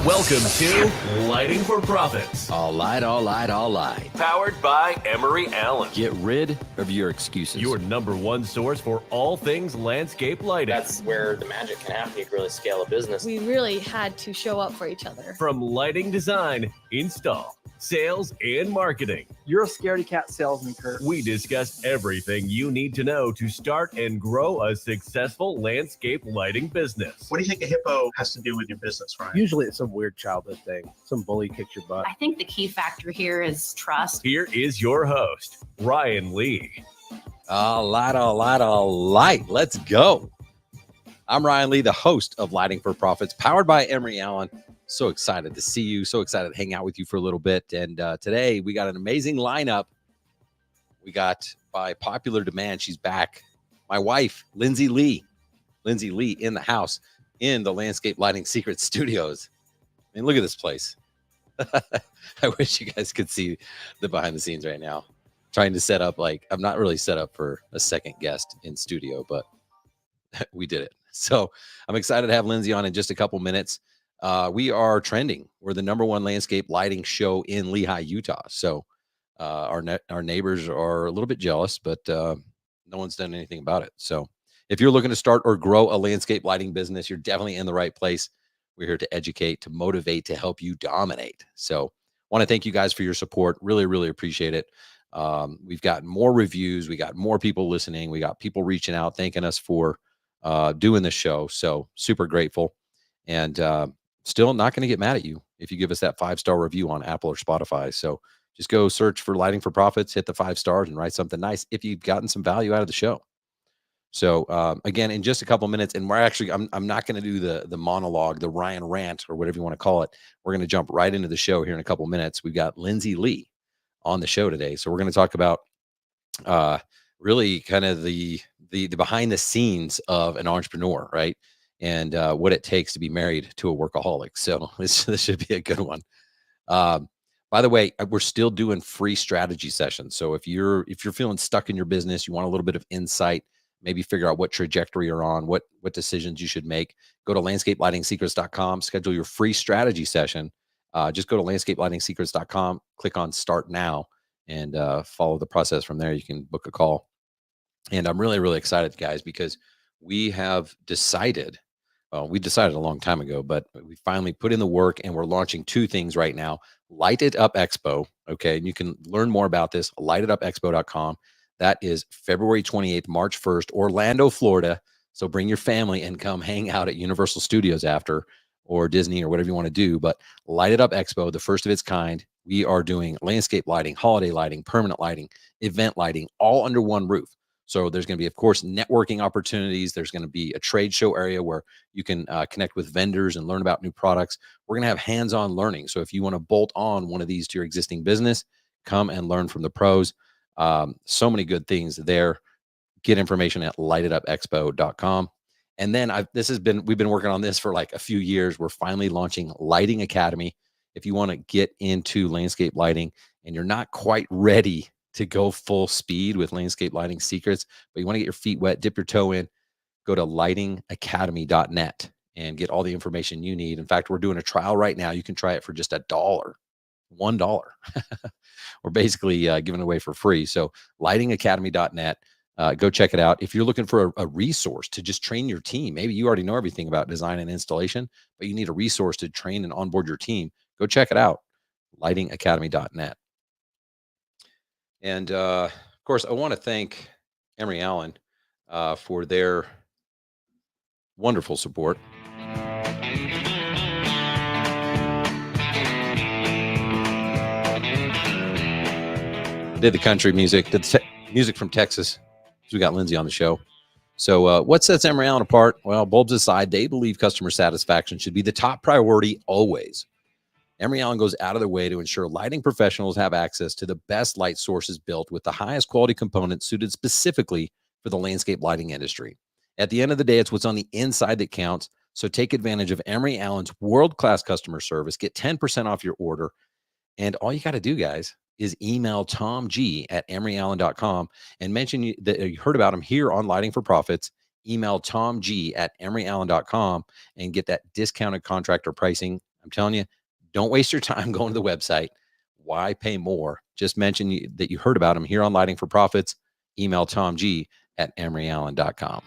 Welcome to Lighting for Profits. All light, all light, all light. Powered by Emery Allen. Get rid of your excuses. Your number one source for all things landscape lighting. That's where the magic can happen. You can really scale a business. We really had to show up for each other. From lighting design, install, sales, and marketing. You're a scaredy cat salesman, Kurt. We discuss everything you need to know to start and grow a successful landscape lighting business. What do you think a hippo has to do with your business, Ryan? Usually it's some weird childhood thing. Some bully kicks your butt. I think the key factor here is trust. Here is your host, Ryan Lee. All light, all light, all light. Let's go. I'm Ryan Lee, the host of Lighting for Profits, powered by Emery Allen. So excited to see you. So excited to hang out with you for a little bit. And today we got an amazing lineup. We got, by popular demand, she's back. My wife, Lindsey Lee. Lindsey Lee in the house in the Landscape Lighting Secret Studios. I mean, look at this place. I wish you guys could see the behind the scenes right now. Trying to set up, like, I'm not really set up for a second guest in studio, but we did it. So I'm excited to have Lindsey on in just a couple minutes. We are trending. We're the #1 landscape lighting show in Lehi, Utah. So our neighbors are a little bit jealous, but no one's done anything about it. So if you're looking to start or grow a landscape lighting business, you're definitely in the right place. We're here to educate, to motivate, to help you dominate. So want to thank you guys for your support. Really, really appreciate it. We've got more reviews. We got more people listening. We got people reaching out, thanking us for doing the show. So super grateful. And still not going to get mad at you if you give us that 5-star review on Apple or Spotify. So just go search for Lighting for Profits, hit the 5 stars, and write something nice if you've gotten some value out of the show. So again, in just a couple minutes, and we're actually, I'm not going to do the monologue, the Ryan rant, or whatever you want to call it. We're going to jump right into the show here in a couple minutes. We've got Lindsey Lee on the show today. So we're going to talk about really kind of the behind the scenes of an entrepreneur, right? And what it takes to be married to a workaholic. So this should be a good one. By the way, we're still doing free strategy sessions. So if you're feeling stuck in your business, you want a little bit of insight, maybe figure out what trajectory you're on, what decisions you should make, go to landscapelightingsecrets.com, schedule your free strategy session. Just go to landscapelightingsecrets.com, click on start now, and follow the process from there. You can book a call. And I'm really, really excited, guys, because we have decided, we decided a long time ago, but we finally put in the work, and we're launching 2 things right now. Light It Up Expo. Okay. And you can learn more about this, lightitupexpo.com. That is February 28th, March 1st, Orlando, Florida. So bring your family and come hang out at Universal Studios after, or Disney, or whatever you want to do. But Light It Up Expo, the first of its kind. We are doing landscape lighting, holiday lighting, permanent lighting, event lighting, all under one roof. So there's going to be, of course, networking opportunities. There's going to be a trade show area where you can connect with vendors and learn about new products. We're going to have hands-on learning. So if you want to bolt on one of these to your existing business, come and learn from the pros. So many good things there. Get information at lightitupexpo.com. And then we've been working on this for like a few years. We're finally launching Lighting Academy. If you want to get into landscape lighting and you're not quite ready to go full speed with landscape lighting secrets, but you want to get your feet wet, dip your toe in, go to lightingacademy.net and get all the information you need. In fact, we're doing a trial right now. You can try it for just $1. We're basically giving it away for free. So lightingacademy.net, go check it out. If you're looking for a resource to just train your team, maybe you already know everything about design and installation, but you need a resource to train and onboard your team, go check it out, lightingacademy.net. And of course, I want to thank Emery Allen for their wonderful support. Did the country music, music from Texas. So we got Lindsey on the show. So what sets Emery Allen apart? Well, bulbs aside, they believe customer satisfaction should be the top priority always. Emery Allen goes out of their way to ensure lighting professionals have access to the best light sources built with the highest quality components suited specifically for the landscape lighting industry. At the end of the day, it's what's on the inside that counts. So take advantage of Emery Allen's world-class customer service. Get 10% off your order. And all you got to do, guys, is email Tom G at emeryallen.com and mention that you heard about him here on Lighting for Profits. Email Tom G at emeryallen.com and get that discounted contractor pricing. I'm telling you, don't waste your time going to the website. Why pay more? Just mention that you heard about them here on Lighting for Profits. Email Tom G at emeryallen.com.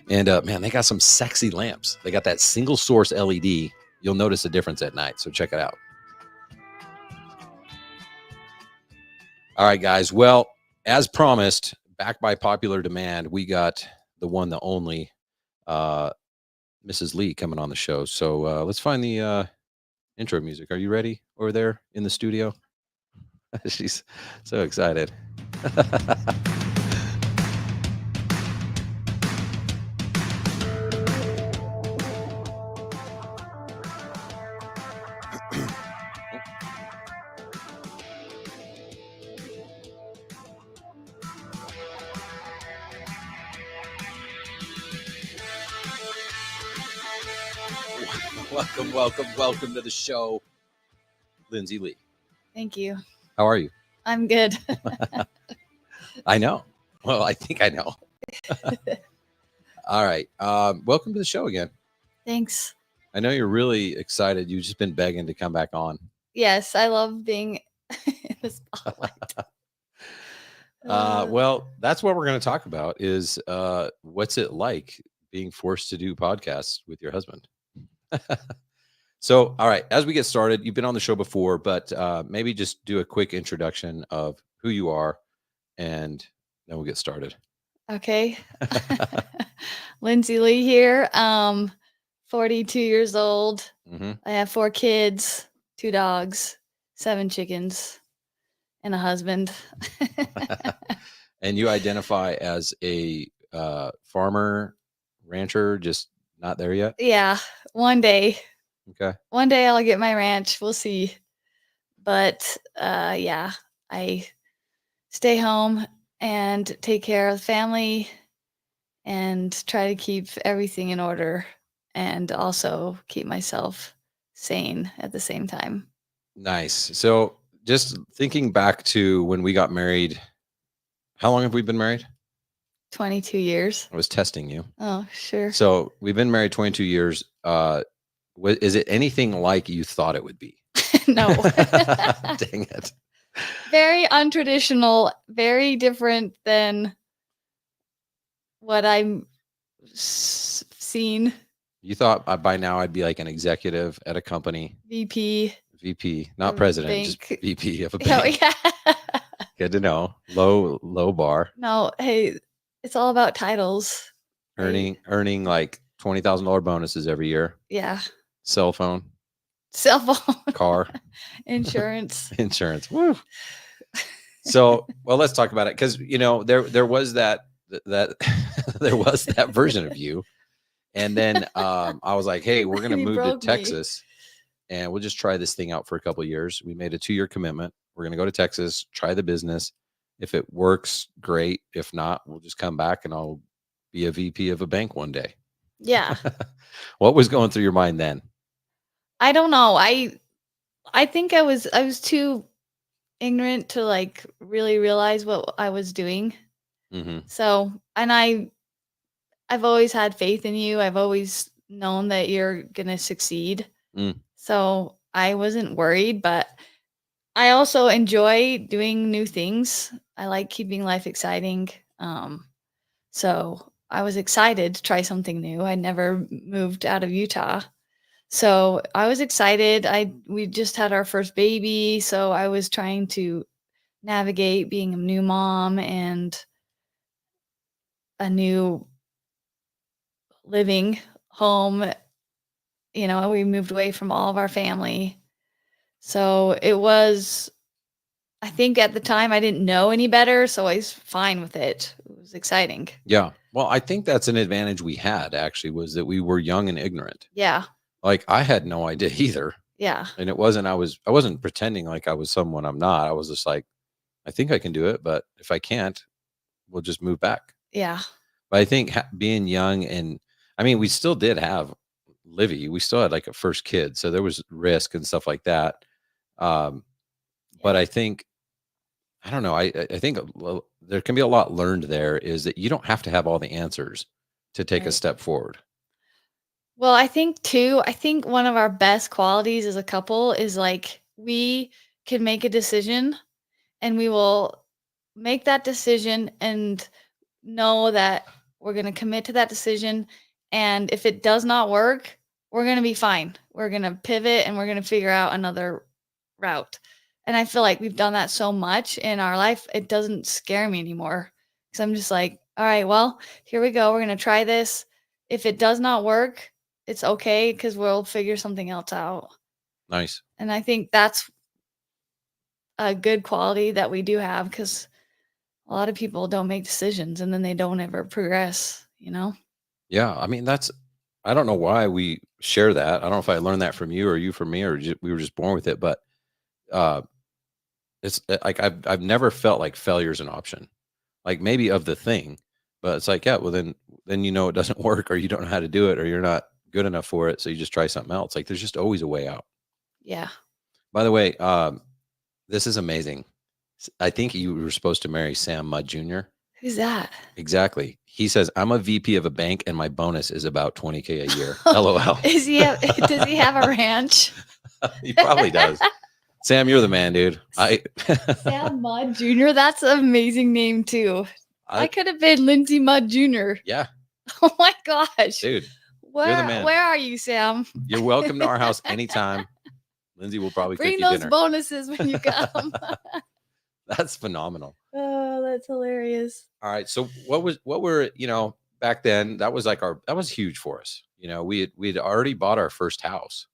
And man, they got some sexy lamps. They got that single source LED. You'll notice a difference at night. So check it out. All right, guys. Well, as promised, back by popular demand, we got the one, the only Mrs. Lee coming on the show. So let's find the intro music. Are you ready over there in the studio? She's so excited. Welcome to the show, Lindsey Lee. Thank you. How are you? I'm good. I know. Well, I think I know. All right. Welcome to the show again. Thanks. I know you're really excited. You've just been begging to come back on. Yes, I love being in the spotlight. Well, that's what we're going to talk about is what's it like being forced to do podcasts with your husband? So, all right, as we get started, you've been on the show before, but maybe just do a quick introduction of who you are, and then we'll get started. Okay. Lindsey Lee here. 42 years old. Mm-hmm. I have 4 kids, 2 dogs, 7 chickens, and a husband. And you identify as a farmer, rancher, just not there yet? Yeah, one day. Okay. One day I'll get my ranch. We'll see. But yeah, I stay home and take care of the family and try to keep everything in order and also keep myself sane at the same time. Nice. So just thinking back to when we got married, how long have we been married? 22 years. I was testing you. Oh, sure. So we've been married 22 years. Is it anything like you thought it would be? No. Dang it. Very untraditional, very different than what I'm seen. You thought by now I'd be like an executive at a company. VP, not of president, bank. just VP of a Oh, bank. yeah. Good to know. Low bar. No, hey, it's all about titles. Earning like $20,000 bonuses every year. Yeah. Cell phone, Cell phone. car, Insurance. insurance. Woo. So, well, let's talk about it because there was that there was that version of you, and then I was like, hey, we're gonna He move to broke me. Texas, and we'll just try this thing out for a couple of years. We made a 2-year commitment. We're gonna go to Texas, try the business. If it works, great. If not, we'll just come back and I'll be a VP of a bank one day. Yeah. What was going through your mind then? I don't know. I think I was too ignorant to like really realize what I was doing. Mm-hmm. So, and I've always had faith in you. I've always known that you're going to succeed. Mm. So, I wasn't worried, but I also enjoy doing new things. I like keeping life exciting. So I was excited to try something new. I never moved out of Utah. So I was excited. We just had our first baby. So I was trying to navigate being a new mom and a new living home. We moved away from all of our family. So it was, I think at the time I didn't know any better. So I was fine with it. It was exciting. Yeah. Well, I think that's an advantage we had actually was that we were young and ignorant. Yeah. Like I had no idea either. Yeah. And I wasn't pretending like I was someone I'm not. I was just like, I think I can do it, but if I can't, we'll just move back. Yeah. But I think being young and I mean, we still did have Livy. We still had like a first kid. So there was risk and stuff like that. But I think, I don't know. I think there can be a lot learned there is that you don't have to have all the answers to take a Right. step forward. Well, I think one of our best qualities as a couple is like we can make a decision and we will make that decision and know that we're going to commit to that decision. And if it does not work, we're going to be fine. We're going to pivot and we're going to figure out another route. And I feel like we've done that so much in our life, it doesn't scare me anymore. Because I'm just like, all right, well, here we go. We're going to try this. If it does not work, it's okay because we'll figure something else out. Nice. And I think that's a good quality that we do have because a lot of people don't make decisions and then they don't ever progress, you know? Yeah. I mean, I don't know why we share that. I don't know if I learned that from you or you from me, or we were just born with it, but uh, it's like I've never felt like failure is an option. Like maybe of the thing, but it's like, yeah, well then you know it doesn't work, or you don't know how to do it, or you're not good enough for it, so you just try something else. Like there's just always a way out. Yeah. By the way, this is amazing. I think you were supposed to marry Sam Mudd Jr. Who's that? Exactly. He says, I'm a VP of a bank and my bonus is about 20K a year. LOL. Does he have a ranch? He probably does. Sam, you're the man, dude. Sam Mudd Jr. That's an amazing name too. I could have been Lindsey Mudd Jr. Yeah. Oh my gosh. Dude, where, the man. Where are you, Sam? You're welcome to our house anytime. Lindsey will probably bring cook you those dinner. bonuses when you come. That's phenomenal. Oh, that's hilarious. All right. So what were, back then, that was huge for us. We'd already bought our first house.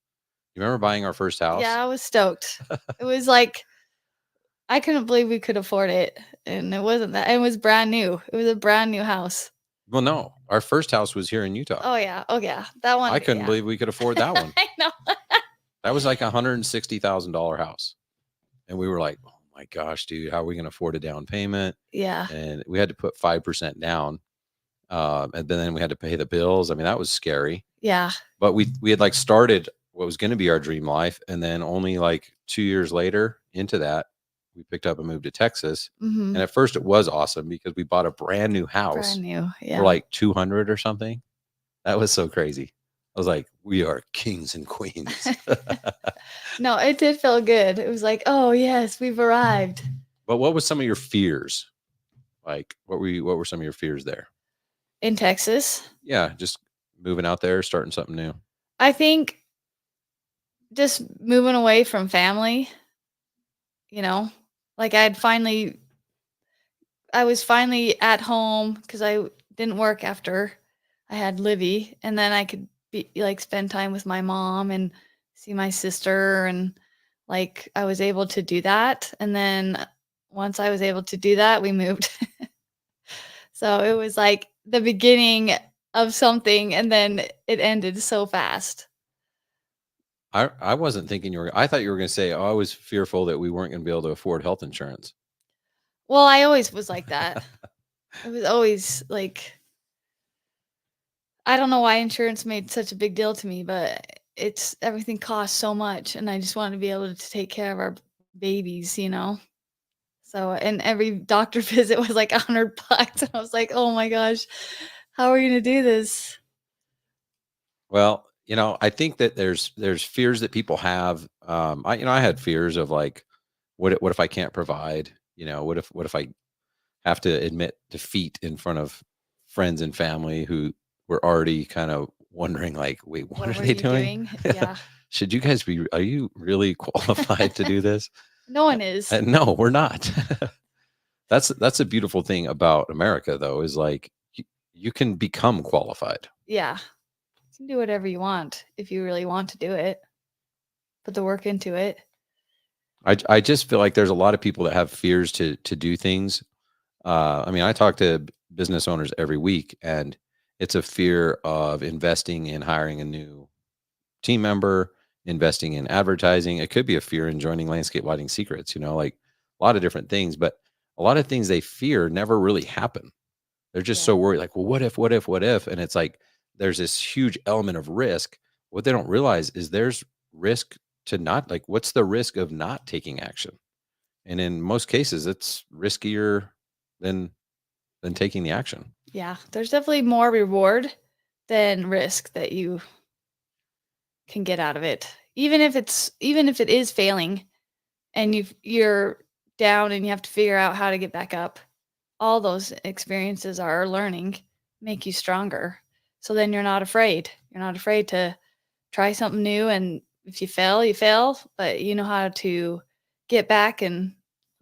You remember buying our first house? Yeah, I was stoked. It was like, I couldn't believe we could afford it. And it wasn't that. It was brand new. It was a brand new house. Well, no, our first house was here in Utah. Oh, yeah. Oh, yeah. That one. I couldn't believe we could afford that one. I know. That was like $160,000 house. And we were like, oh my gosh, dude, how are we going to afford a down payment? Yeah. And we had to put 5% down. And then we had to pay the bills. I mean, that was scary. Yeah. But we had like started what was going to be our dream life. And then only like 2 years later into that, we picked up and moved to Texas. Mm-hmm. And at first it was awesome because we bought a brand new house Brand new. Yeah. for like 200 or something. That was so crazy. I was like, we are kings and queens. No, it did feel good. It was like, oh yes, we've arrived. But what was some of your fears? Like, what were some of your fears there? In Texas? Yeah, just moving out there, starting something new. I think just moving away from family, like I was finally at home because I didn't work after I had Livy, and then I could be like spend time with my mom and see my sister, and like I was able to do that. And then once I was able to do that, we moved. So it was like the beginning of something, and then it ended so fast. I wasn't thinking I thought you were going to say, oh, I was fearful that we weren't going to be able to afford health insurance. Well, I always was like that. It was always like, I don't know why insurance made such a big deal to me, but everything costs so much, and I just wanted to be able to take care of our babies, So, and every doctor visit was like $100, and I was like, oh my gosh, how are we gonna do this? Well, I think that there's fears that people have. I had fears of like, what if I can't provide? What if I have to admit defeat in front of friends and family who were already kind of wondering, like, wait, what are they doing? Yeah. Are you really qualified to do this? No one is. No, we're not. That's a beautiful thing about America, though, is like you can become qualified. Yeah. You can do whatever you want if you really want to do it. Put the work into it. I just feel like there's a lot of people that have fears to do things. I talk to business owners every week, and it's a fear of investing in hiring a new team member, investing in advertising. It could be a fear in joining Landscape Lighting Secrets, like a lot of different things, but a lot of things they fear never really happen. They're just so worried, like, well, what if? And it's like, there's this huge element of risk. What they don't realize is there's risk to not, like, what's the risk of not taking action? And in most cases, it's riskier than taking the action. Yeah. There's definitely more reward than risk that you can get out of it. Even if it is failing and you're down and you have to figure out how to get back up. All those experiences are learning, make you stronger. So then you're not afraid. You're not afraid to try something new, and if you fail, you fail, but you know how to get back and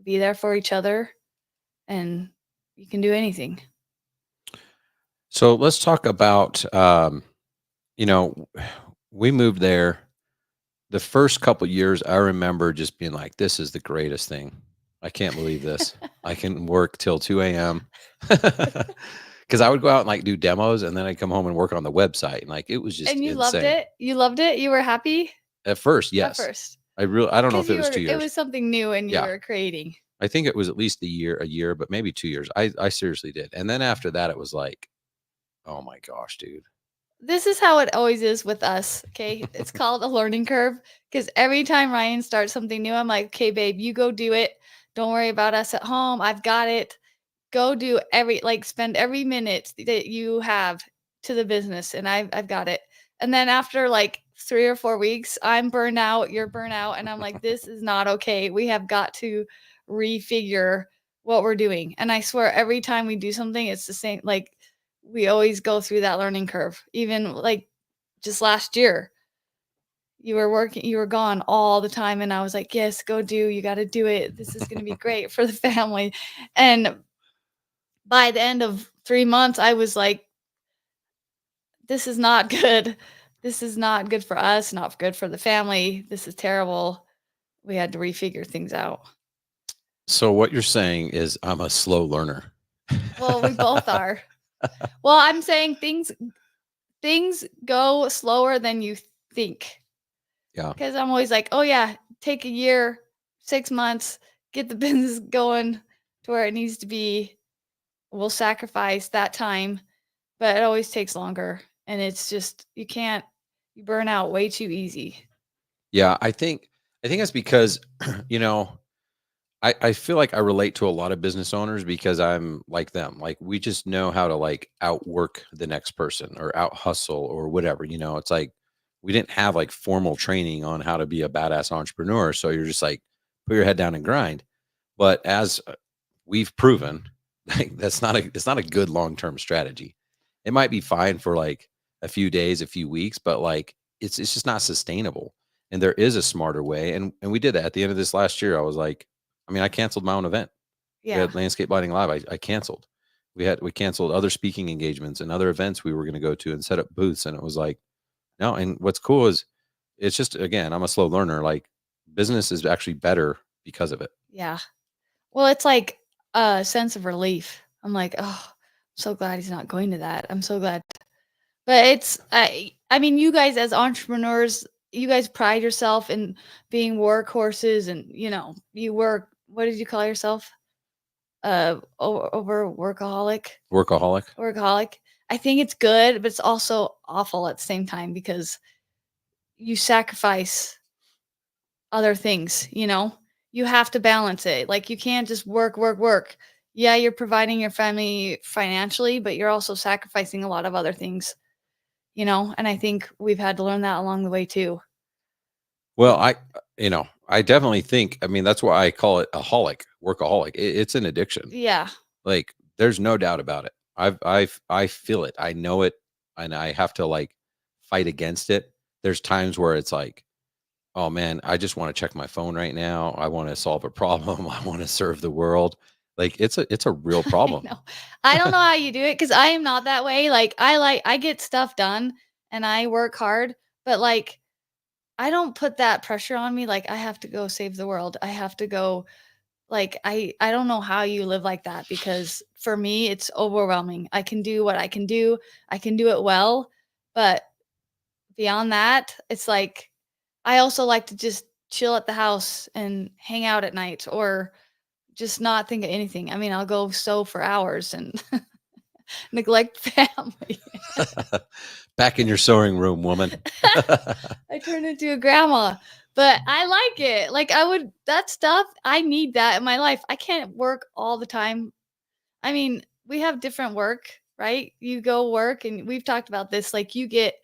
be there for each other, and you can do anything. So let's talk about, you know, we moved there. The first couple years, I remember just being like, "This is the greatest thing. I can't believe this. I can work till 2 a.m." Because I would go out and like do demos, and then I'd come home and work on the website, and like it was just And you loved insane. it? You loved it? You were happy? At first, At yes. first. I don't know if Because it was 2 it years. was something new and you Yeah. were creating. I think it was at least a year, but maybe 2 years. I seriously did. And then after that, it was like, oh my gosh, dude. This is how it always is with us. Okay. It's called a learning curve. Because every time Ryan starts something new, I'm like, okay, babe, you go do it. Don't worry about us at home. I've got it. Go do spend every minute that you have to the business, and I've got it. And then after like 3 or 4 weeks, I'm burned out, you're burnt out, and I'm like, this is not okay. We have got to refigure what we're doing. And I swear every time we do something, it's the same. Like we always go through that learning curve. Even like just last year, you were gone all the time, and I was like, yes, go do, you got to do it. This is going to be great for the family. And by the end of 3 months, I was like, this is not good. This is not good for us, not good for the family. This is terrible. We had to refigure things out. So what you're saying is I'm a slow learner. Well, we both are. Well, I'm saying things go slower than you think. Yeah. Because I'm always like, oh yeah, take a year, 6 months, get the business going to where it needs to be. We'll sacrifice that time, but it always takes longer. And it's just, you burn out way too easy. Yeah. I think that's because, you know, I feel like I relate to a lot of business owners because I'm like them. Like we just know how to like outwork the next person or out hustle or whatever. You know, it's like we didn't have like formal training on how to be a badass entrepreneur. So you're just like put your head down and grind. But as we've proven, like it's not a good long-term strategy. It might be fine for like a few days, a few weeks, but like it's just not sustainable. And there is a smarter way. And we did that at the end of this last year. I was like, I mean, I canceled my own event. We Yeah. had Landscape Lighting Live. I canceled. We canceled other speaking engagements and other events we were going to go to and set up booths. And it was like, no. And what's cool is it's just, again, I'm a slow learner. Like business is actually better because of it. Yeah. Well, it's like a sense of relief. I'm like, oh, I'm so glad he's not going to that. I'm so glad. But I mean, you guys as entrepreneurs, you guys pride yourself in being workhorses, and you work. What did you call yourself? Over workaholic. Workaholic. I think it's good, but it's also awful at the same time because you sacrifice other things. You have to balance it. Like you can't just work, work, work. Yeah, you're providing your family financially, but you're also sacrificing a lot of other things. And I think we've had to learn that along the way too. Well, I definitely think, I mean, that's why I call it workaholic. It's an addiction. Yeah. Like there's no doubt about it. I feel it. I know it. And I have to like fight against it. There's times where it's like, oh man, I just want to check my phone right now. I want to solve a problem. I want to serve the world. Like it's a real problem. I don't know how you do it because I am not that way. I get stuff done and I work hard, but like I don't put that pressure on me. Like I have to go save the world. I have to go. Like I don't know how you live like that because for me it's overwhelming. I can do what I can do. I can do it well, but beyond that, it's like I also like to just chill at the house and hang out at night or just not think of anything. I mean, I'll go sew for hours and neglect family. Back in your sewing room, woman. I turn into a grandma, but I like it. Like that stuff, I need that in my life. I can't work all the time. I mean, we have different work, right? You go work and we've talked about this. Like you get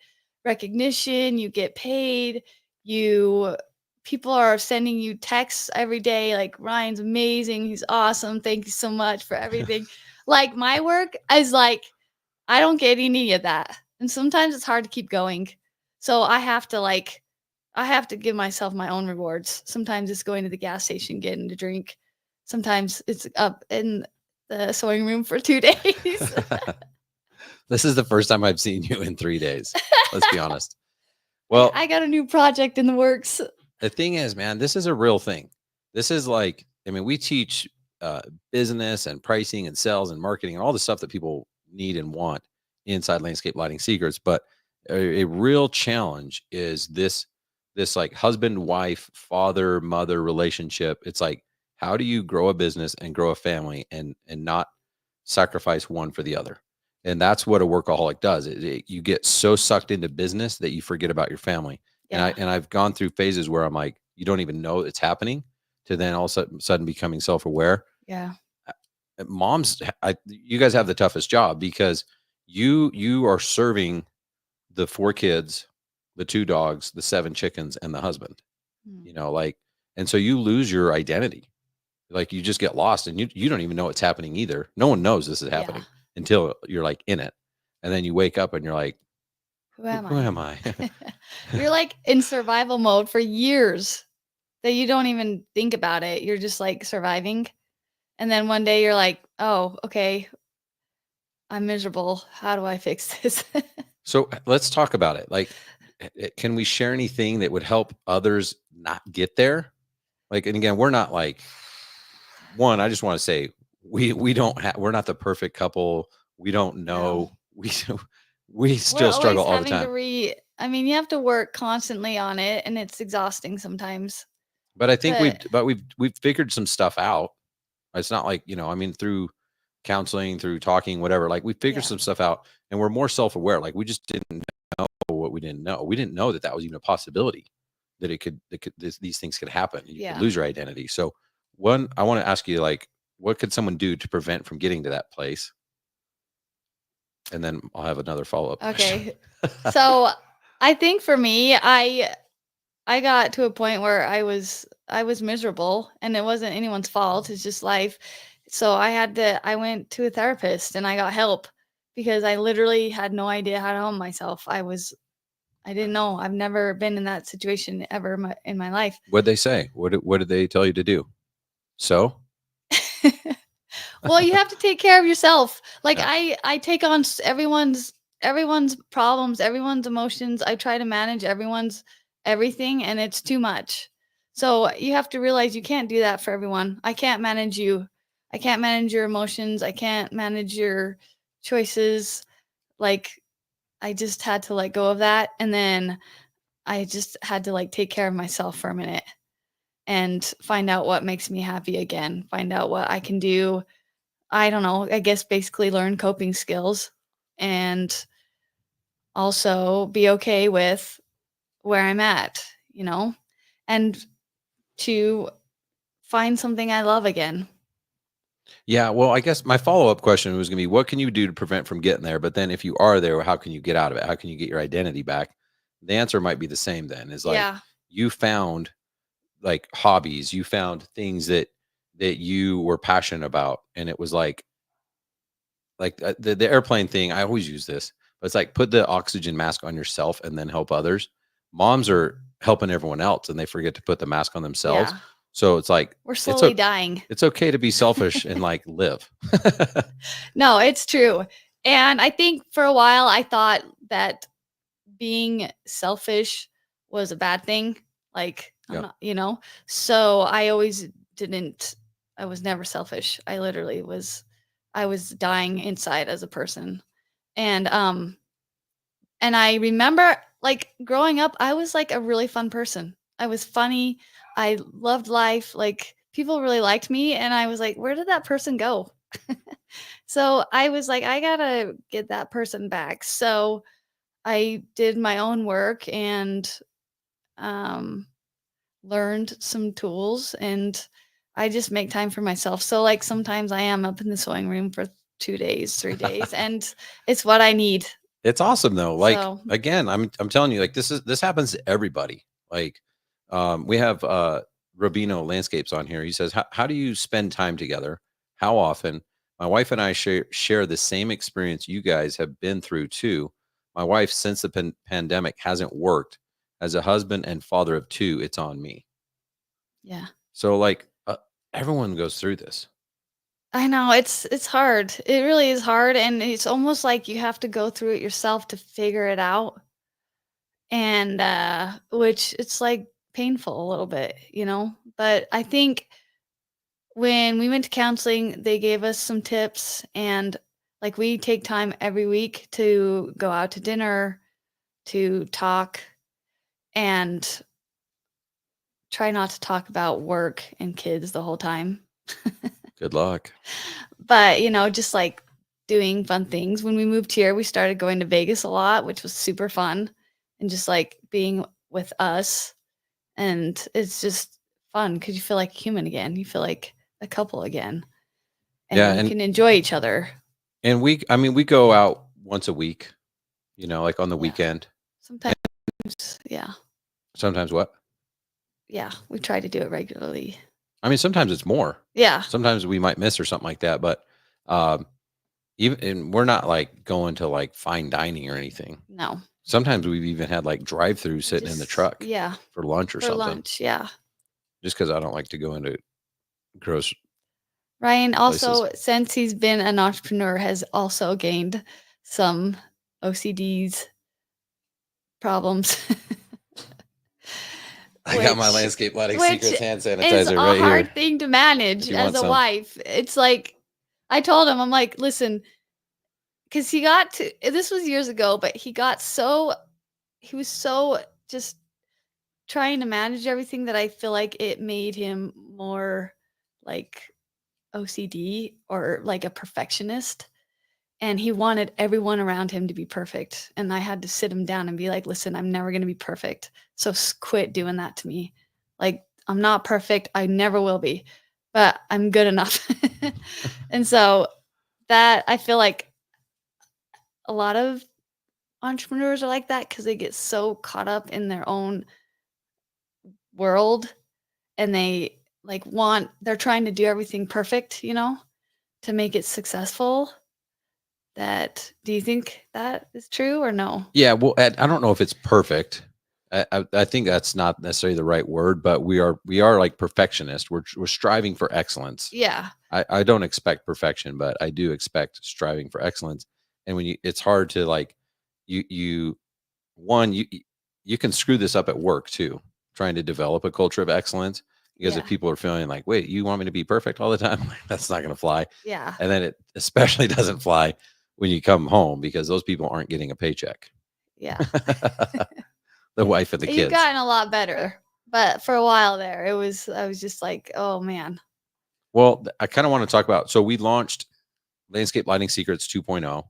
recognition, you get paid, people are sending you texts every day like, Ryan's amazing, he's awesome, thank you so much for everything. Like, my work is like, I don't get any of that. And sometimes it's hard to keep going. So I have to give myself my own rewards. Sometimes it's going to the gas station, getting a drink. Sometimes it's up in the sewing room for 2 days. This is the first time I've seen you in 3 days. Let's be honest. Well, I got a new project in the works. the thing is, man, this is a real thing. This is like, I mean, we teach business and pricing and sales and marketing and all the stuff that people need and want inside Landscape Lighting Secrets. But a real challenge is this like husband, wife, father, mother relationship. It's like, how do you grow a business and grow a family and not sacrifice one for the other? And that's what a workaholic does. You get so sucked into business that you forget about your family. Yeah. And I've gone through phases where I'm like, you don't even know it's happening, to then all of a sudden becoming self-aware. Yeah. Moms, you guys have the toughest job because you are serving the 4 kids, the 2 dogs, the 7 chickens, and the husband. You know, like, and so you lose your identity. Like, you just get lost, and you don't even know what's happening either. No one knows this is happening until you're like in it, and then you wake up and you're like, Who am who I? am I? You're like in survival mode for years that you don't even think about it. You're just like surviving. And then one day you're like, oh, okay, I'm miserable. How do I fix this? So let's talk about it. Like, can we share anything that would help others not get there? Like, and again, we're not like, one, I just want to say we're not the perfect couple. We don't know. We still struggle all the time. You have to work constantly on it, and it's exhausting sometimes. But I think we've figured some stuff out. It's not like, I mean, through counseling, through talking, whatever, like we figured some stuff out, and we're more self-aware. Like, we just didn't know what we didn't know. We didn't know that was even a possibility, that these things could happen. You could lose your identity. So one, I want to ask you, like, what could someone do to prevent from getting to that place? And then I'll have another follow-up. Okay. So I think for me, I got to a point where I was miserable, and it wasn't anyone's fault. It's just life. So I went to a therapist and I got help because I literally had no idea how to help myself. I didn't know. I've never been in that situation ever in my life. What'd they say? What did they tell you to do? So? Well, you have to take care of yourself. Like, I take on everyone's problems, everyone's emotions. I try to manage everyone's everything, and it's too much. So you have to realize you can't do that for everyone. I can't manage you. I can't manage your emotions. I can't manage your choices. Like, I just had to let go of that. And then I just had to take care of myself for a minute and find out what makes me happy again. Find out what I can do. I don't know, I guess basically learn coping skills, and also be okay with where I'm at, and to find something I love again. Yeah, well, I guess my follow-up question was going to be, what can you do to prevent from getting there? But then if you are there, how can you get out of it? How can you get your identity back? The answer might be the same then, is like, you found like hobbies, you found things that you were passionate about. And it was like the airplane thing. I always use this, but it's like, put the oxygen mask on yourself and then help others. Moms are helping everyone else and they forget to put the mask on themselves. Yeah. So it's like, we're slowly dying. It's okay to be selfish and like live. No, it's true. And I think for a while I thought that being selfish was a bad thing. Like, I'm not, so I always I was never selfish. I literally I was dying inside as a person. And I remember growing up, I was like a really fun person. I was funny. I loved life. Like, people really liked me, and I was like, where did that person go? So I was like, I gotta get that person back. So I did my own work and learned some tools, and I just make time for myself. So sometimes I am up in the sewing room for 2 days, 3 days, and it's what I need. It's awesome though. Like So again, I'm telling you, like this happens to everybody. Like we have Rubino Landscapes on here. He says, how do you spend time together? How often? My wife and I share the same experience you guys have been through too. My wife, since the pandemic, hasn't worked. As a husband and father of two, it's on me. yeah. So like everyone goes through this. I know it's hard. It really is hard, and it's almost like you have to go through it yourself to figure it out. And which it's like painful a little bit, you know? But I think when we went to counseling, they gave us some tips, and like we take time every week to go out to dinner, to talk, and try not to talk about work and kids the whole time. Good luck. But, you know, just like doing fun things. When we moved here, we started going to Vegas a lot, which was super fun, and just like being with us. And it's just fun because you feel like a human again. You feel like a couple again, Yeah, and you and can enjoy each other. I mean, we go out once a week, you know, like on the Yeah. weekend. Sometimes, yeah. Sometimes what? Yeah. We try to do it regularly. I mean, sometimes it's more. Yeah. Sometimes we might miss or something like that, but um even and we're not like going to like fine dining or anything. No. Sometimes we've even had like drive-through sitting in the Just, truck yeah. for lunch or For something. lunch. Yeah. Just because I don't like to go into gross Ryan also, places. since he's been an entrepreneur, has also gained some OCDs problems. I got my Which landscape lighting which secrets hand is sanitizer a right hard here. thing to If manage you as want a some. wife. It's like I told him, I'm like, listen, because he got to this was years ago, but he was so just trying to manage everything that I feel like it made him more like OCD or like a perfectionist. And he wanted everyone around him to be perfect. And I had to sit him down and be like, listen, I'm never going to be perfect. So quit doing that to me. Like, I'm not perfect. I never will be, but I'm good enough. And so that I feel like a lot of entrepreneurs are like that because they get so caught up in their own world, and they like they're trying to do everything perfect, you know, to make it successful. Do you think that is true or no? Yeah, well, I don't know if it's perfect. I think that's not necessarily the right word, but we are like perfectionists. We're striving for excellence. Yeah. I don't expect perfection, but I do expect striving for excellence. And when it's hard to like, you one you can screw this up at work too, trying to develop a culture of excellence. Because if Yeah. people are feeling like, wait, you want me to be perfect all the time, that's not going to fly. Yeah. And then it especially doesn't fly when you come home because those people aren't getting a paycheck. Yeah. The wife and the You've kids. gotten a lot better, but for a while there, I was just like, "Oh, man." Well, I kind of want to talk about. So we launched Landscape Lighting Secrets 2.0,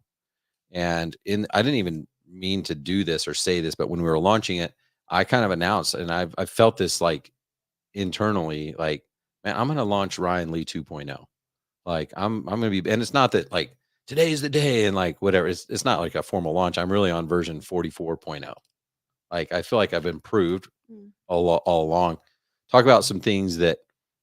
and I didn't even mean to do this or say this, but when we were launching it, I kind of announced, and I've felt this like internally, like, man, I'm going to launch Ryan Lee 2.0. Like I'm going to be, and it's not that like today's the day and like whatever. It's not like a formal launch. I'm really on version 44.0. Like I feel like I've improved Mm. all along. Talk about some things that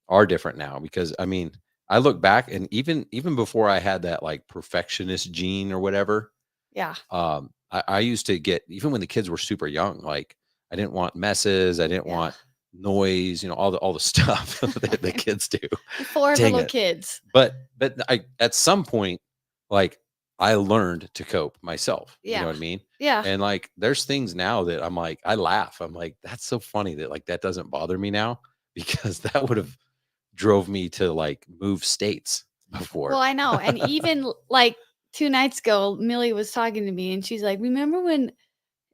are different now because I mean, I look back and even before I had that like perfectionist gene or whatever, Yeah. I used to get even when the kids were super young, like I didn't want messes, I didn't Yeah. want noise, you know, all the stuff that the kids do. 4 Dang little it. kids. But I at some point, like I learned to cope myself. You know Yeah. what I mean? Yeah. And like there's things now that I'm like, I laugh. I'm like, that's so funny that like that doesn't bother me now because that would have drove me to like move states before. Well, I know, and even, like, 2 nights ago, Millie was talking to me, and she's like, "Remember when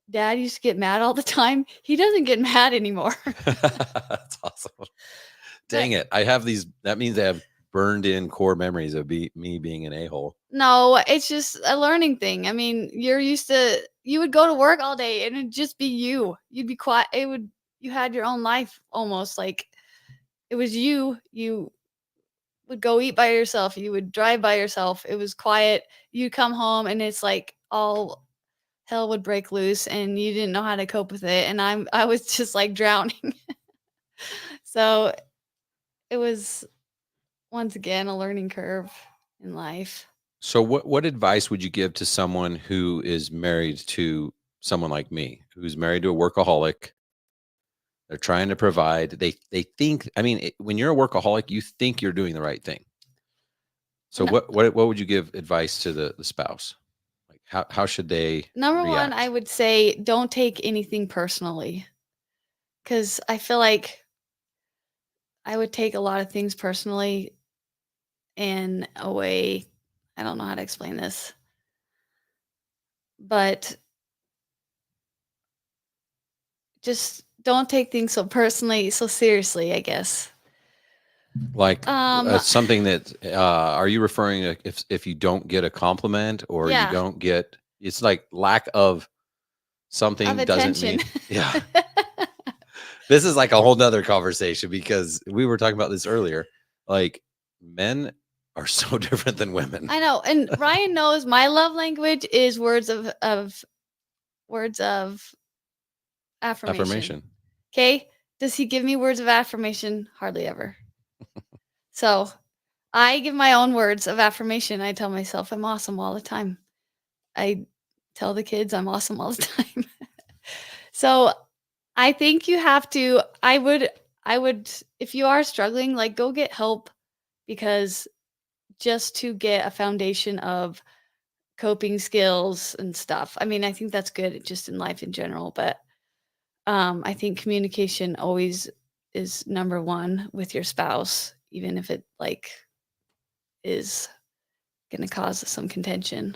dad used to get mad all the time? He doesn't get mad anymore." That's awesome. But Dang it. I have these, that means I have burned in core memories of me being an a-hole. no, it's just a learning thing. I mean, you would go to work all day and it'd just be you. You'd be quiet. You had your own life almost like it was you. You would go eat by yourself. You would drive by yourself. It was quiet. You come home and it's like all hell would break loose and you didn't know how to cope with it, and I was just like drowning. So it was once again a learning curve in life. So what advice would you give to someone who is married to someone like me, who's married to a workaholic? They're trying to provide. They think, I mean, when you're a workaholic, you think you're doing the right thing. So No. what would you give advice to the spouse? Like how should they Number one, react? I would say don't take anything personally, because I feel like I would take a lot of things personally in a way. I don't know how to explain this, but just don't take things so personally, so seriously, I guess. Like something that are you referring to if you don't get a compliment or you Yeah. don't get, it's like lack of something Of doesn't mean, attention. yeah. This is like a whole nother conversation because we were talking about this earlier. Like men are so different than women. I know, and Ryan knows my love language is words of affirmation. Affirmation. Okay, does he give me words of affirmation? Hardly ever. So I give my own words of affirmation. I tell myself I'm awesome all the time. I tell the kids I'm awesome all the time. So I think you have to, I would, if you are struggling, like go get help, because just to get a foundation of coping skills and stuff. I mean, I think that's good just in life in general, but I think communication always is number one with your spouse, even if it like is going to cause some contention.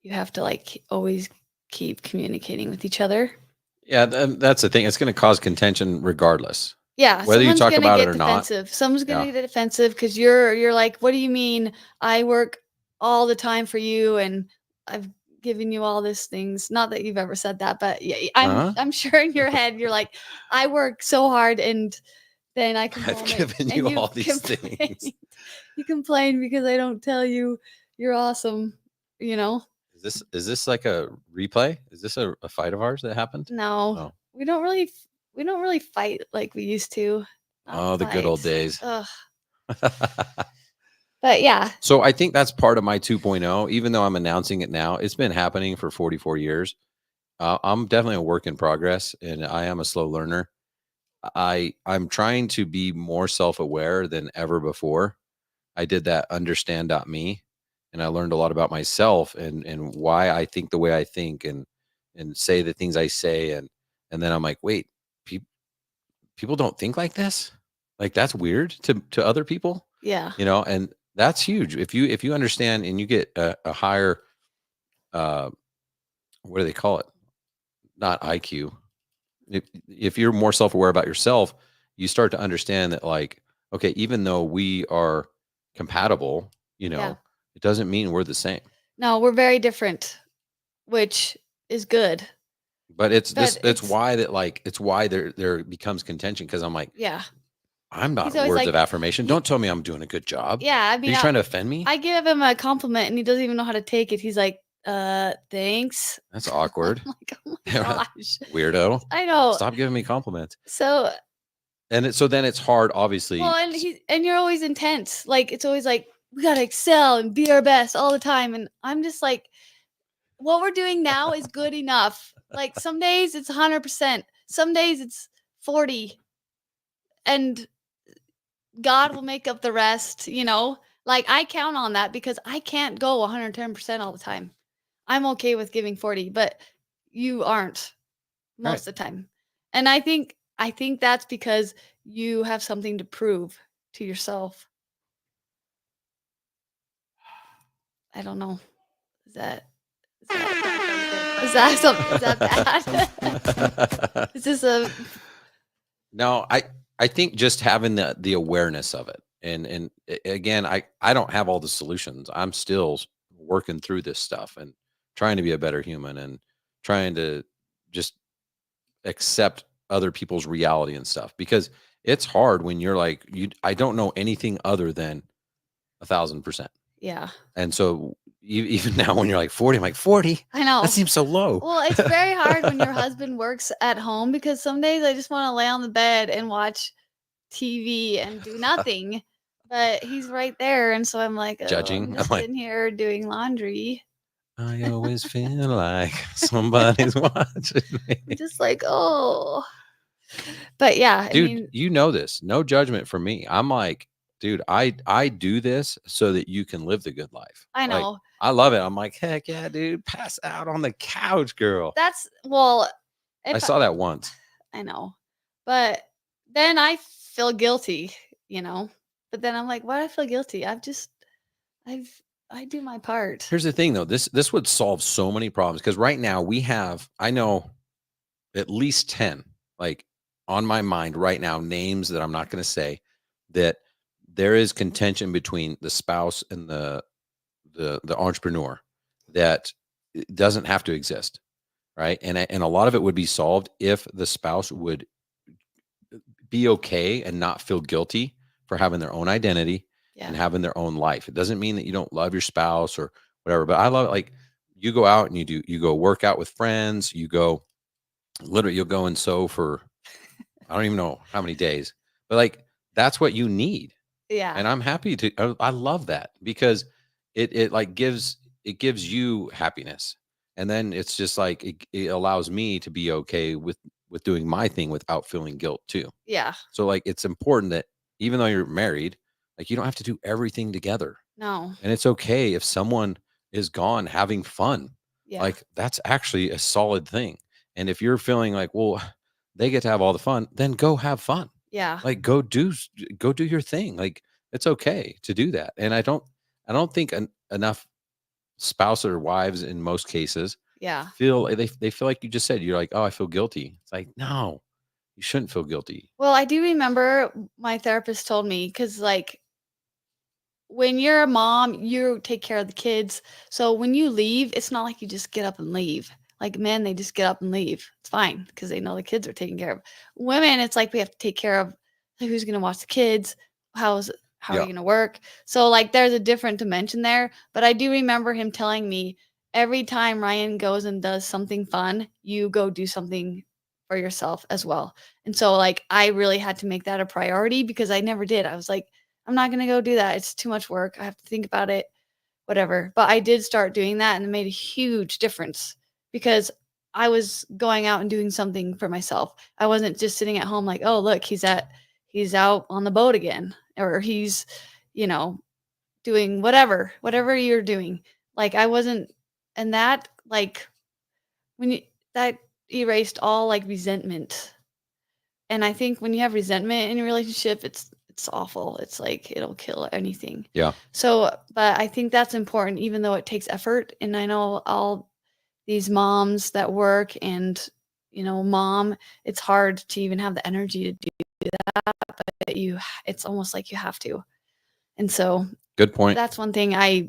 You have to like always keep communicating with each other. Yeah, that's the thing. It's going to cause contention regardless. Yeah, Whether you someone's talk gonna about get it or not. defensive. Someone's gonna Yeah. get defensive because you're like, what do you mean? I work all the time for you, and I've given you all these things. Not that you've ever said that, but yeah, Uh-huh. I'm sure in your head you're like, I work so hard, and then I come I've home given and you all these complain. things. You complain because I don't tell you you're awesome. You know? Is this like a replay? Is this a fight of ours that happened? No, Oh. we don't really fight like we used to. Not Oh, the good old fight. days. Ugh. But yeah. So I think that's part of my 2.0, even though I'm announcing it now. It's been happening for 44 years. I'm definitely a work in progress, and I am a slow learner. I'm trying to be more self-aware than ever before. I did that understand.me, and I learned a lot about myself and why I think the way I think and say the things I say, and then I'm like, wait, people don't think like this? Like that's weird to other people? Yeah. You know, and that's huge. If you understand and you get a higher what do they call it? Not IQ. If you're more self-aware about yourself, you start to understand that, like, okay, even though we are compatible, you know, Yeah. it doesn't mean we're the same. No, we're very different, which is good. But it's But it's why that, like, it's why there becomes contention, because I'm like, yeah. I'm not He's always words like, of affirmation. Don't tell me I'm doing a good job. yeah, I Are mean, you trying to offend me? I give him a compliment and he doesn't even know how to take it. He's like, thanks. That's awkward. I'm like, oh my gosh. Weirdo. I know. Stop giving me compliments. So And so then it's hard, obviously. well, and you're always intense. Like it's always like, we gotta excel and be our best all the time. And I'm just like, what we're doing now is good enough. Like some days it's 100%, some days it's 40, and God will make up the rest, you know? Like I count on that because I can't go 110% all the time. I'm okay with giving 40, but you aren't most Right. of the time. And I think that's because you have something to prove to yourself. I don't know. Is that bad? Is this a No, I think just having the awareness of it, and again, I don't have all the solutions. I'm still working through this stuff and trying to be a better human and trying to just accept other people's reality and stuff, because it's hard when you're like, I don't know anything other than 1,000%. yeah. And so even now when you're like 40, I'm like 40. I know. That seems so low. Well, it's very hard when your husband works at home because some days I just want to lay on the bed and watch TV and do nothing. But he's right there, and so I'm like, oh, Judging. I'm just I'm like, sitting here doing laundry. I always feel like somebody's watching I'm me. just like, oh. But yeah, I Dude, mean, you know this. No judgment from me. I'm like, dude, I do this so that you can live the good life. I Like, know. I love it. I'm like, heck yeah, dude, pass out on the couch, girl. That's well, I if saw that once. I know. But then I feel guilty, you know. But then I'm like, why do I feel guilty? I do my part. Here's the thing though. This would solve so many problems because right now I know at least 10 like on my mind right now, names that I'm not going to say, that there is contention between the spouse and the entrepreneur that it doesn't have to exist, right? And a lot of it would be solved if the spouse would be okay and not feel guilty for having their own identity and Yeah. having their own life. It doesn't mean that you don't love your spouse or whatever, but I love it. Like, you go out and you go work out with friends, you go, literally you'll go and sew for I don't even know how many days, but like that's what you need. Yeah. And I'm happy to I love that because it like gives you happiness. And then it's just like it allows me to be okay with doing my thing without feeling guilt too. Yeah. So like it's important that even though you're married, like you don't have to do everything together. No. And it's okay if someone is gone having fun. Yeah. Like that's actually a solid thing. And if you're feeling like, well, they get to have all the fun, then go have fun. Yeah. Like go do your thing. Like it's okay to do that. And I don't think enough spouse or wives in most cases Yeah. feel they feel like you just said, you're like, oh, I feel guilty. It's like, no, you shouldn't feel guilty. Well, I do remember my therapist told me because, like, when you're a mom, you take care of the kids. So when you leave, it's not like you just get up and leave. Like men, they just get up and leave. It's fine because they know the kids are taken care of. Women, it's like we have to take care of who's going to watch the kids. How are Yeah. you going to work? So like there's a different dimension there. But I do remember him telling me every time Ryan goes and does something fun, you go do something for yourself as well. And so like I really had to make that a priority because I never did. I was like, I'm not going to go do that. It's too much work. I have to think about it, whatever. But I did start doing that and it made a huge difference because I was going out and doing something for myself. I wasn't just sitting at home like, oh, look, he's out on the boat again, or he's, doing whatever you're doing. Like I wasn't, and that like that erased all like resentment. And I think when you have resentment in a relationship, it's awful. It's like it'll kill anything. Yeah. So, but I think that's important, even though it takes effort. And I know all these moms that work and, mom, it's hard to even have the energy to do that, but it's almost like you have to. And so Good point. that's one thing I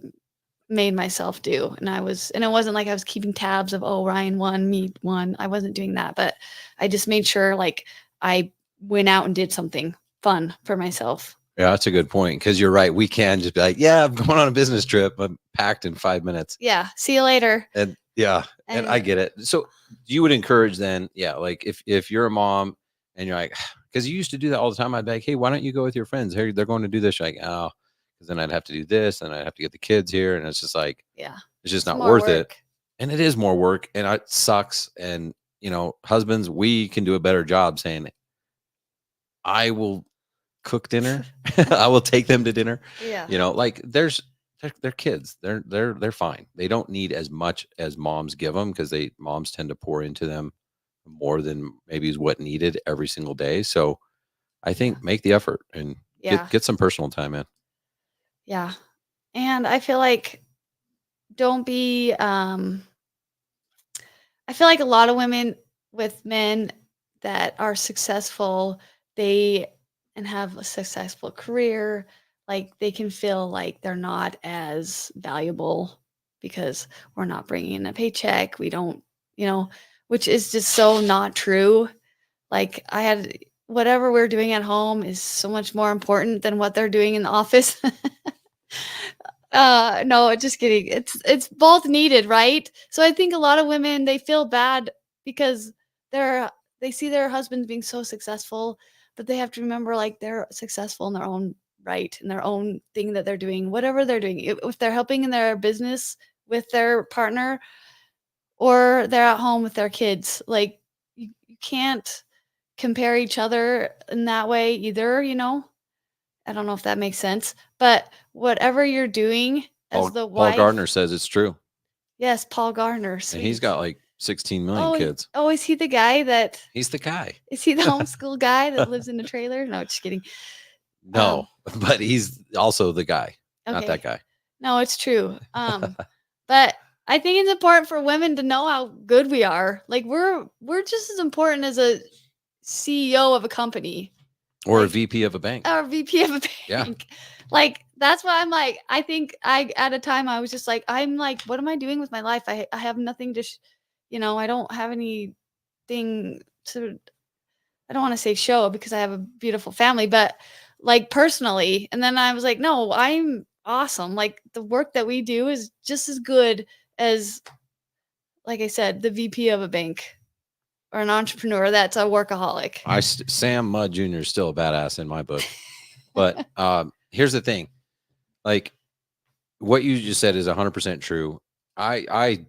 made myself do. And it wasn't like I was keeping tabs of, oh, Ryan won, me won. I wasn't doing that, but I just made sure like I went out and did something fun for myself. Yeah, that's a good point. Because you're right. We can just be like, yeah, I'm going on a business trip. I'm packed in 5 minutes. Yeah. See you later. And yeah, and I get it. So you would encourage then, yeah, like if you're a mom and you're like, because you used to do that all the time. I'd be like, hey, why don't you go with your friends? Hey, they're going to do this. You're like, oh, because then I'd have to do this and I'd have to get the kids here. And it's just like, yeah, it's just not more worth it. work. And it is more work and it sucks. And, husbands, we can do a better job saying, I will cook dinner. I will take them to dinner. Yeah. Like they're kids. They're fine. They don't need as much as moms give them because moms tend to pour into them more than maybe is what needed every single day. So I think make the effort and get some personal time in. Yeah. And I feel like don't be I feel like a lot of women with men that are successful, and have a successful career, like they can feel like they're not as valuable because we're not bringing in a paycheck. We don't, which is just so not true. Like whatever we're doing at home is so much more important than what they're doing in the office. No, just kidding. It's both needed, right? So I think a lot of women, they feel bad because they see their husbands being so successful, but they have to remember like they're successful in their own right, in their own thing that they're doing, whatever they're doing. If they're helping in their business with their partner or they're at home with their kids, like you can't compare each other in that way either, you know? I don't know if that makes sense, but whatever you're doing as the Paul wife. Gardner says it's true. Yes, Paul Gardner. And he's Sweet. got like 16 million Oh, kids. oh, is he the guy that? He's the guy. Is he the homeschool guy that lives in a trailer? No, just kidding. No, but he's also the guy, not that Okay. guy. No, it's true. But I think it's important for women to know how good we are. Like we're just as important as a CEO of a company Or a like- VP of a bank. or VP of a bank. Yeah. Like that's why I'm like, I think at a time I was just like, I'm like, what am I doing with my life? I have nothing to, I don't have anything to, I don't want to say show because I have a beautiful family, but like personally. And then I was like, no, I'm awesome. Like the work that we do is just as good as, like I said, the VP of a bank or an entrepreneur that's a workaholic. Sam Mudd Jr. is still a badass in my book. But here's the thing. Like what you just said is 100% true. I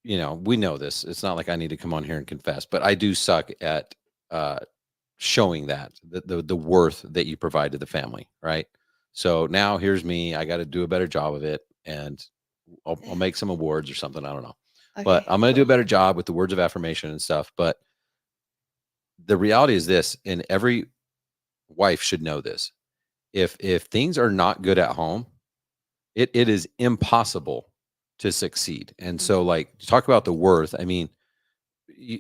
we know this. It's not like I need to come on here and confess, but I do suck at showing that the worth that you provide to the family, right? So now here's me. I got to do a better job of it, and I'll make some awards or something. I don't know, but Okay, I'm going to do a cool. better job with the words of affirmation and stuff. But the reality is this, and every wife should know this: if things are not good at home, it is impossible to succeed. And so, like, talk about the worth. I mean,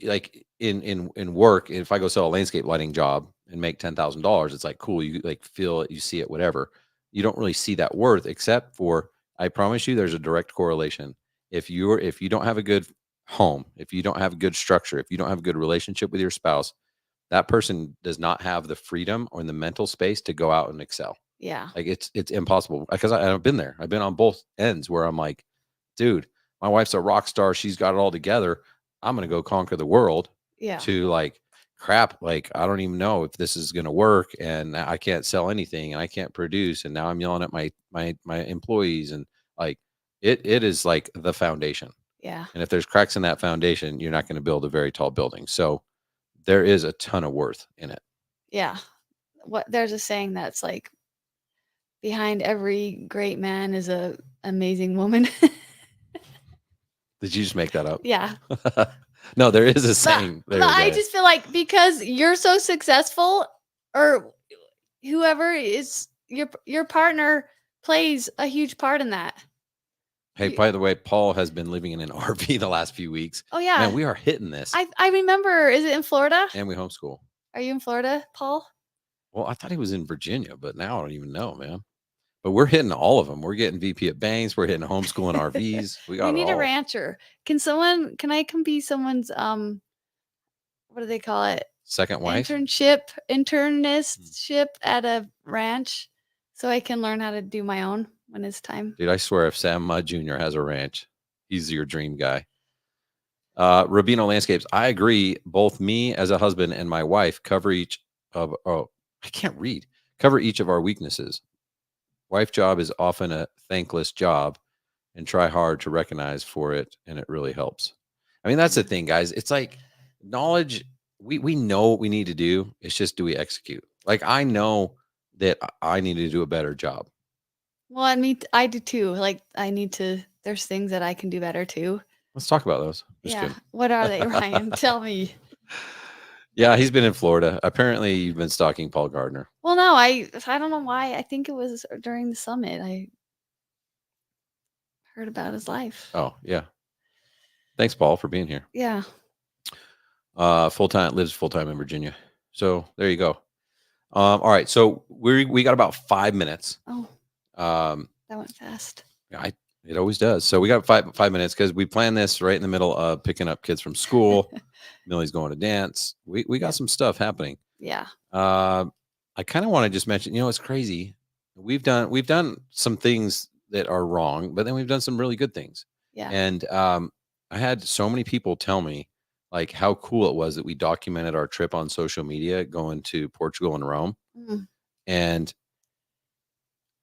like in work, if I go sell a landscape lighting job and make $10,000, it's like cool. You like feel it, you see it, whatever. You don't really see that worth, except for I promise you, there's a direct correlation. If you don't have a good home, if you don't have a good structure, if you don't have a good relationship with your spouse, that person does not have the freedom or the mental space to go out and excel. Yeah. Like it's impossible because I've been there. I've been on both ends where I'm like, dude, my wife's a rock star. She's got it all together. I'm going to go conquer the world. Yeah. To like, crap, like, I don't even know if this is going to work, and I can't sell anything and I can't produce. And now I'm yelling at my employees, and like, it is like the foundation. Yeah. And if there's cracks in that foundation, you're not going to build a very tall building. So there is a ton of worth in it. Yeah. There's a saying that's like, behind every great man is a amazing woman. Did you just make that up? Yeah. No, there is a saying. But I just feel like because you're so successful, or whoever is your partner plays a huge part in that. Hey, by the way, Paul has been living in an RV the last few weeks. Oh yeah. Man, we are hitting this. I remember, is it in Florida? And we homeschool. Are you in Florida, Paul? Well, I thought he was in Virginia, but now I don't even know, man. But we're hitting all of them. We're getting VP at banks. We're hitting homeschooling RVs. We got We need it a all. rancher. Can I come be someone's what do they call it? Second wife. Internship at a ranch, so I can learn how to do my own when it's time. Dude, I swear, if Sam Mudd Jr. has a ranch, he's your dream guy. Rubino Landscapes. I agree. Both me as a husband and my wife cover each of our weaknesses. Wife job is often a thankless job, and try hard to recognize for it, and it really helps. I mean, that's the thing, guys. It's like knowledge. We know what we need to do. It's just, do we execute? Like, I know that I need to do a better job. Well, I do too. Like there's things that I can do better too. Let's talk about those. Just Yeah. kidding. What are they, Ryan? Tell me. Yeah, he's been in Florida. Apparently, you've been stalking Paul Gardner. Well, no, I don't know why. I think it was during the summit. I heard about his life. Oh, yeah. Thanks, Paul, for being here. Yeah. Lives full time in Virginia. So there you go. All right. So we got about 5 minutes. Oh, That went fast. It always does. So we got five minutes because we planned this right in the middle of picking up kids from school. Millie's going to dance. We got some stuff happening. Yeah. I kind of want to just mention, it's crazy. We've done some things that are wrong, but then we've done some really good things. Yeah. And I had so many people tell me like how cool it was that we documented our trip on social media going to Portugal and Rome. Mm. And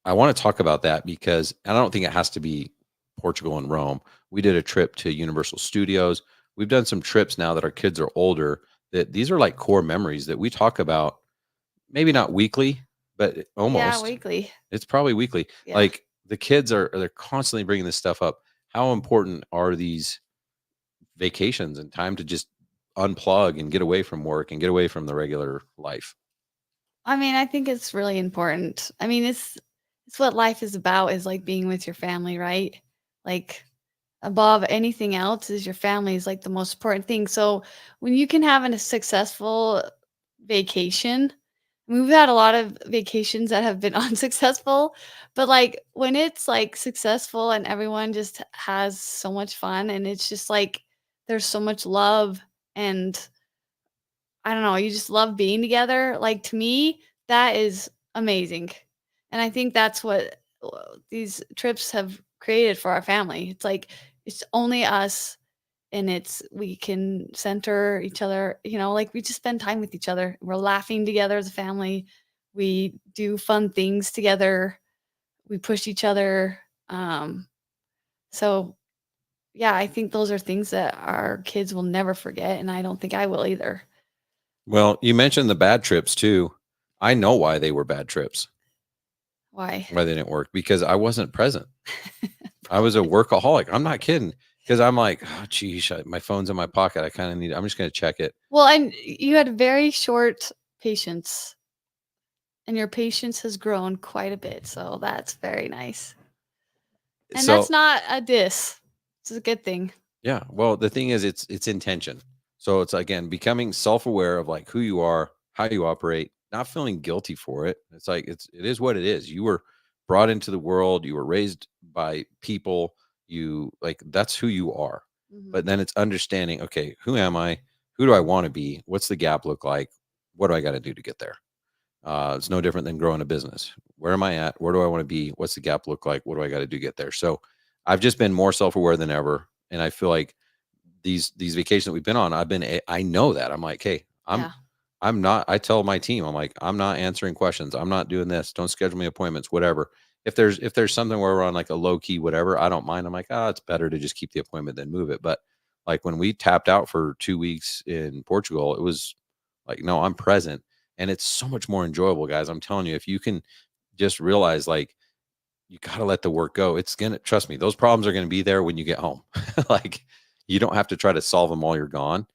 I want to talk about that because I don't think it has to be Portugal and Rome. We did a trip to Universal Studios. We've done some trips now that our kids are older, that these are like core memories that we talk about, maybe not weekly, but Yeah, almost. weekly. It's probably weekly. Yeah. Like the kids they're constantly bringing this stuff up. How important are these vacations and time to just unplug and get away from work and get away from the regular life? I mean, I think it's really important. I mean, it's what life is about, is like being with your family, right? Like above anything else is your family is like the most important thing. So when you can have a successful vacation, I mean, we've had a lot of vacations that have been unsuccessful, but like when it's like successful and everyone just has so much fun and it's just like there's so much love and I don't know, you just love being together. Like to me, that is amazing. And I think that's what these trips have created for our family. It's like it's only us and it's we can center each other, like we just spend time with each other. We're laughing together as a family. We do fun things together. We push each other. So yeah, I think those are things that our kids will never forget and I don't think I will either. Well, you mentioned the bad trips too. I know why they were bad trips, Why? why they didn't work, because I wasn't present. I was a workaholic. I'm not kidding. Because I'm like, oh, geez, my phone's in my pocket. I kind of need, I'm just going to check it. Well, and you had very short patience, and your patience has grown quite a bit. So that's very nice. And So, that's not a diss. It's a good thing. yeah. Well, the thing is, it's intention. So it's again becoming self-aware of like who you are, how you operate, not feeling guilty for it. It's like it is what it is. You were brought into the world, you were raised by people, you like that's who you are. Mhm. But then it's understanding, okay, who am I? Who do I want to be? What's the gap look like? What do I got to do to get there? It's no different than growing a business. Where am I at? Where do I want to be? What's the gap look like? What do I got to do to get there? So I've just been more self-aware than ever. And I feel like these vacations that we've been on, I know that. I'm like, hey, Yeah. I'm not, I tell my team, I'm like, I'm not answering questions. I'm not doing this. Don't schedule me appointments, whatever. If there's something where we're on like a low key, whatever, I don't mind. I'm like, it's better to just keep the appointment than move it. But like when we tapped out for 2 weeks in Portugal, it was like, no, I'm present. And it's so much more enjoyable, guys. I'm telling you, if you can just realize like you got to let the work go. It's going to, trust me, those problems are going to be there when you get home. Like you don't have to try to solve them while you're gone.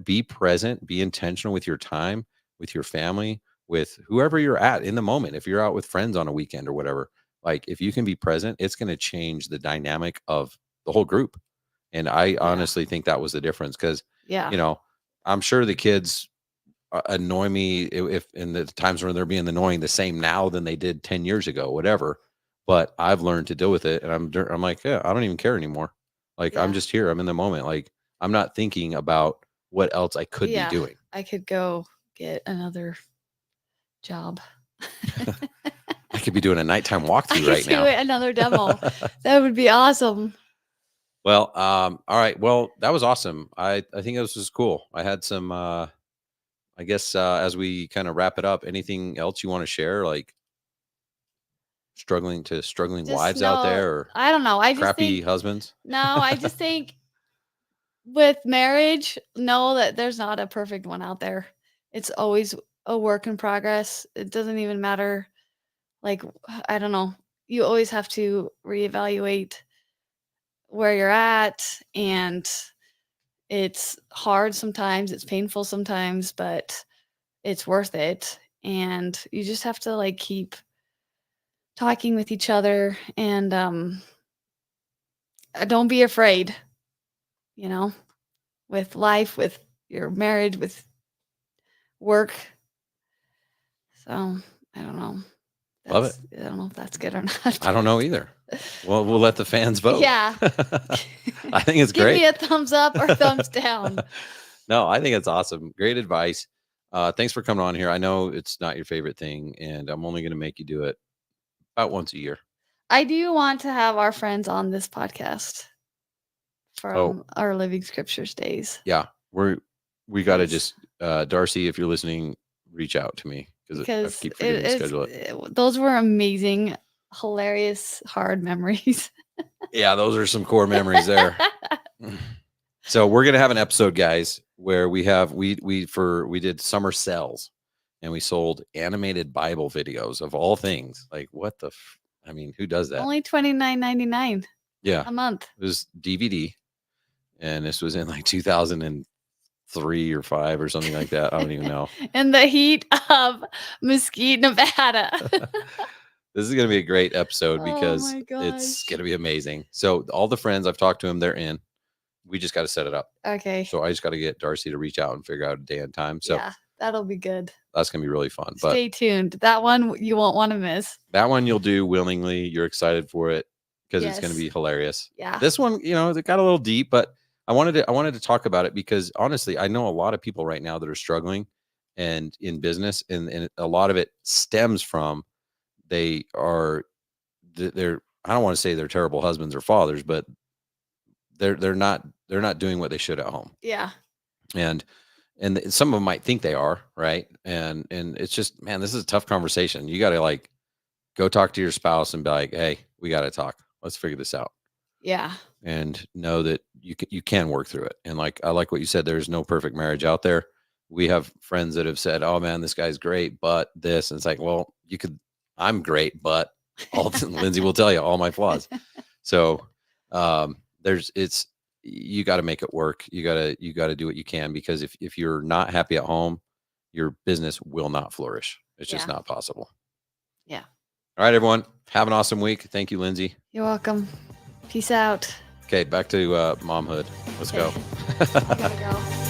Be present, be intentional with your time, with your family, with whoever you're at in the moment. If you're out with friends on a weekend or whatever, like if you can be present, it's going to change the dynamic of the whole group. And I honestly think that was the difference because, Yeah. I'm sure the kids annoy me if in the times when they're being annoying the same now than they did 10 years ago, whatever. But I've learned to deal with it. And I'm like, yeah, I don't even care anymore. Like, I'm Yeah. just here. I'm in the moment. Like, I'm not thinking about what else I could be doing. I could go get another job. I could be doing a nighttime I walkthrough could right do now. another demo. That would be awesome. Well, all right. Well, that was awesome. I think this was cool. I had some, I guess, as we kind of wrap it up, anything else you want to share? Like struggling Just wives out no, there or I don't know. I just crappy think husbands? no, I just think with marriage, know that there's not a perfect one out there. It's always a work in progress. It doesn't even matter. Like, I don't know. You always have to reevaluate where you're at. And it's hard sometimes, it's painful sometimes, but it's worth it. And you just have to like keep talking with each other and don't be afraid, you know, with life, with your marriage, with work. So I don't know. Love it. I don't know if that's good or not. I don't know either. Well, we'll let the fans vote. Yeah. I think it's Give great. me a thumbs up or thumbs down. No, I think it's awesome. Great advice. Thanks for coming on here. I know it's not your favorite thing, and I'm only going to make you do it about once a year. I do want to have our friends on this podcast from our Living Scriptures days. Yeah, we got to Yes. just Darcy, if you're listening, reach out to me I Because keep forgetting to schedule it. those were amazing, hilarious, hard memories. Yeah, those are some core memories there. So we're gonna have an episode, guys, where we did summer sales, and we sold animated Bible videos of all things. Like, what the? I mean, who does that? Only $29.99 Yeah, a month. it was DVD, and this was in like 2003 or 5 or something like that. I don't even know. In the heat of Mesquite, Nevada. This is gonna be a great episode Oh because my it's gosh. gonna be amazing. So all the friends I've talked to them, they're in. We just got to set it up. Okay. So I just got to get Darcy to reach out and figure out a day and time. So yeah, that'll be good. that's going to be really fun. But Stay tuned. That one you won't want to miss. that one you'll do willingly. You're excited for it because it's going to Yes. be hilarious. Yeah. This one, it got a little deep, but I wanted to talk about it because honestly, I know a lot of people right now that are struggling and in business, and a lot of it stems from they're I don't want to say they're terrible husbands or fathers, but they're not doing what they should at home. Yeah. And some of them might think they are, right? And it's just, man, this is a tough conversation. You got to like go talk to your spouse and be like, hey, we got to talk. Let's figure this out. Yeah. And know that you can work through it. And like I like what you said, there's no perfect marriage out there. We have friends that have said, oh man, this guy's great, but this. And it's like, well, I'm great, but Lindsay will tell you all my flaws. So you got to make it work. You got to do what you can, because if you're not happy at home, your business will not flourish. It's just not possible. Yeah. All right, everyone. Have an awesome week. Thank you, Lindsay. You're welcome. Peace out. Okay, back to momhood. Let's go. I gotta go.